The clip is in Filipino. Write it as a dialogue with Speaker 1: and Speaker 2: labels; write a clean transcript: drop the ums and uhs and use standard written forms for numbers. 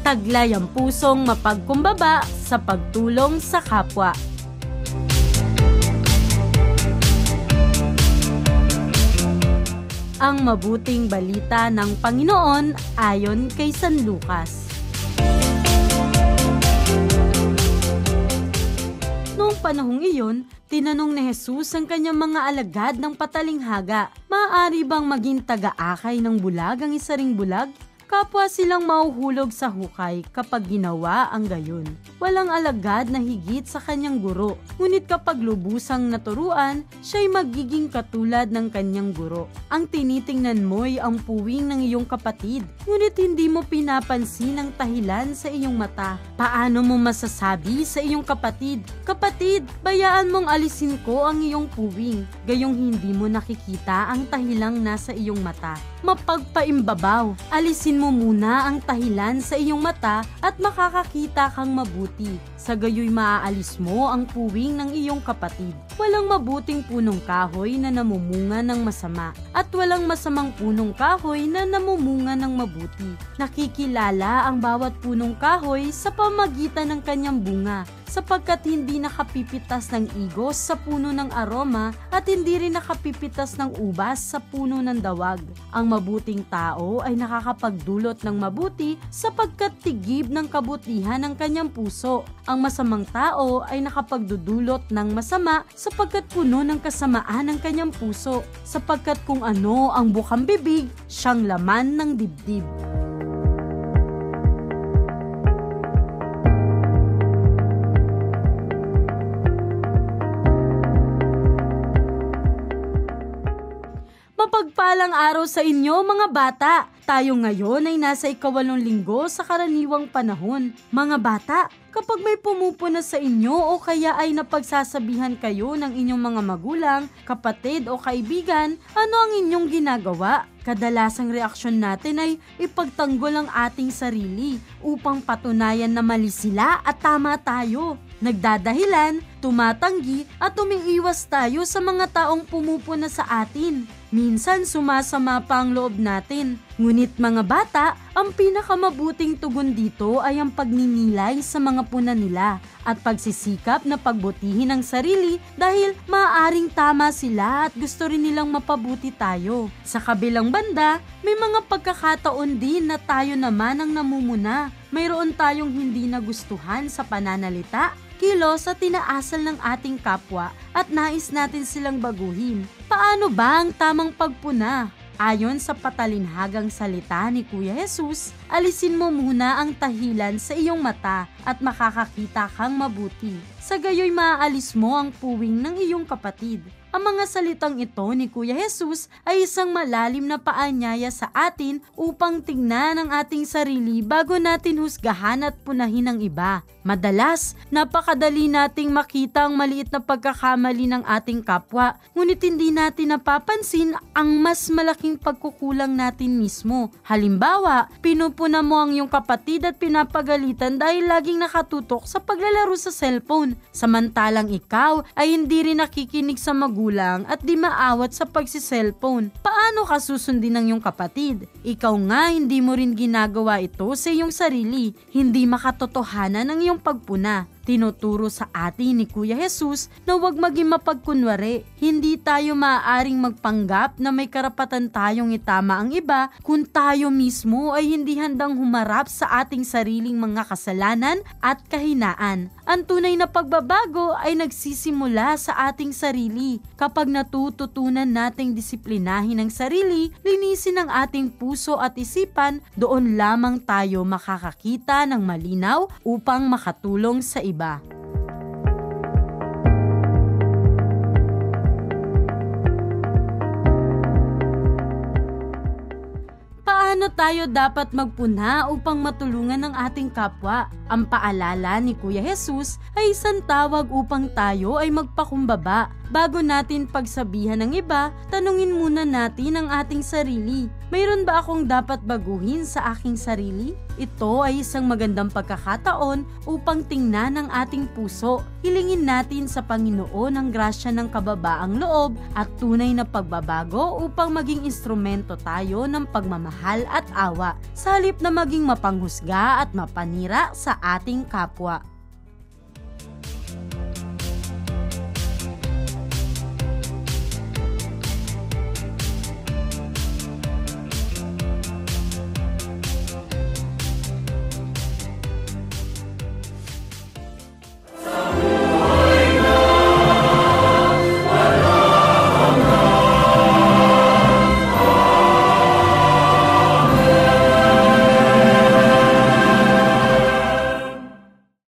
Speaker 1: taglay ang pusong mapagkumbaba sa pagtulong sa kapwa. Ang mabuting balita ng Panginoon ayon kay San Lucas. Noong panahong iyon, tinanong ni Jesus ang kanyang mga alagad ng patalinghaga, maaari bang maging taga-akay ng bulag ang isa ring bulag? Kapwa silang mahuhulog sa hukay kapag ginawa ang gayon. Walang alagad na higit sa kanyang guro, ngunit kapag lubusang naturuan, siya'y magiging katulad ng kanyang guro. Ang tinitingnan mo'y ang puwing ng iyong kapatid, ngunit hindi mo pinapansin ang tahilan sa iyong mata. Paano mo masasabi sa iyong kapatid, "Kapatid, bayaan mong alisin ko ang iyong puwing," gayong hindi mo nakikita ang tahilang nasa iyong mata? Mapagpaimbabaw, alisin mo muna ang tahilan sa iyong mata at makakakita kang mabuti. Sa gayoy maaalis mo ang puwing ng iyong kapatid. Walang mabuting punong kahoy na namumunga ng masama at walang masamang punong kahoy na namumunga ng mabuti. Nakikilala ang bawat punong kahoy sa pamagitan ng kanyang bunga, sapagkat hindi nakapipitas ng igos sa puno ng aroma at hindi rin nakapipitas ng ubas sa puno ng dawag. Ang mabuting tao ay nakakapagdulot ng mabuti sapagkat tigib ng kabutihan ng kanyang puso. Ang masamang tao ay nakapagdudulot ng masama sapagkat puno ng kasamaan ng kanyang puso, sapagkat kung ano ang bukang bibig, siyang laman ng dibdib. Mapagpalang araw sa inyo mga bata! Tayo ngayon ay nasa 8 linggo sa karaniwang panahon. Mga bata, kapag may pumupuna sa inyo o kaya ay napagsasabihan kayo ng inyong mga magulang, kapatid o kaibigan, ano ang inyong ginagawa? Kadalasang reaksyon natin ay ipagtanggol ang ating sarili upang patunayan na mali sila at tama tayo. Nagdadahilan, tumatanggi at umiiwas tayo sa mga taong pumupuna sa atin. Minsan sumasama pa ang loob natin. Ngunit mga bata, ang pinakamabuting tugon dito ay ang pagninilay sa mga puna nila at pagsisikap na pagbutihin ang sarili dahil maaaring tama sila at gusto rin nilang mapabuti tayo. Sa kabilang banda, may mga pagkakataon din na tayo naman ang namumuna. Mayroon tayong hindi nagustuhan sa pananalita, kilos at tinaasal ng ating kapwa at nais natin silang baguhin. Paano ba ang tamang pagpuna? Ayon sa patalinhagang salita ni Kuya Jesus, alisin mo muna ang tahilan sa iyong mata at makakakita kang mabuti. Sa gayoy maaalis mo ang puwing ng iyong kapatid. Ang mga salitang ito ni Kuya Jesus ay isang malalim na paanyaya sa atin upang tingnan ang ating sarili bago natin husgahan at punahin ang iba. Madalas, napakadali nating makita ang maliit na pagkakamali ng ating kapwa, ngunit hindi natin napapansin ang mas malaking pagkukulang natin mismo. Halimbawa, pinupuna mo ang iyong kapatid at pinapagalitan dahil laging nakatutok sa paglalaro sa cellphone, samantalang ikaw ay hindi rin nakikinig sa magulang at di maawat sa pagsi-cellphone. Paano ka susundin ng iyong kapatid? Ikaw nga hindi mo rin ginagawa ito sa iyong sarili. Hindi makatotohanan ang iyong pagpuna. Tinuturo sa atin ni Kuya Jesus na huwag maging mapagkunwari. Hindi tayo maaaring magpanggap na may karapatan tayong itama ang iba kung tayo mismo ay hindi handang humarap sa ating sariling mga kasalanan at kahinaan. Ang tunay na pagbabago ay nagsisimula sa ating sarili. Kapag natututunan nating disiplinahin ang sarili, linisin ang ating puso at isipan, doon lamang tayo makakakita ng malinaw upang makatulong sa iba. Paano tayo dapat magpuna upang matulungan ang ating kapwa? Ang paalala ni Kuya Jesus ay isang tawag upang tayo ay magpakumbaba. Bago natin pagsabihan ng iba, tanungin muna natin ang ating sarili. Mayroon ba akong dapat baguhin sa aking sarili? Ito ay isang magandang pagkakataon upang tingnan ang ating puso. hilingin natin sa Panginoon ang grasya ng kababaang loob at tunay na pagbabago upang maging instrumento tayo ng pagmamahal at awa, sa halip na maging mapanghusga at mapanira sa ating kapwa.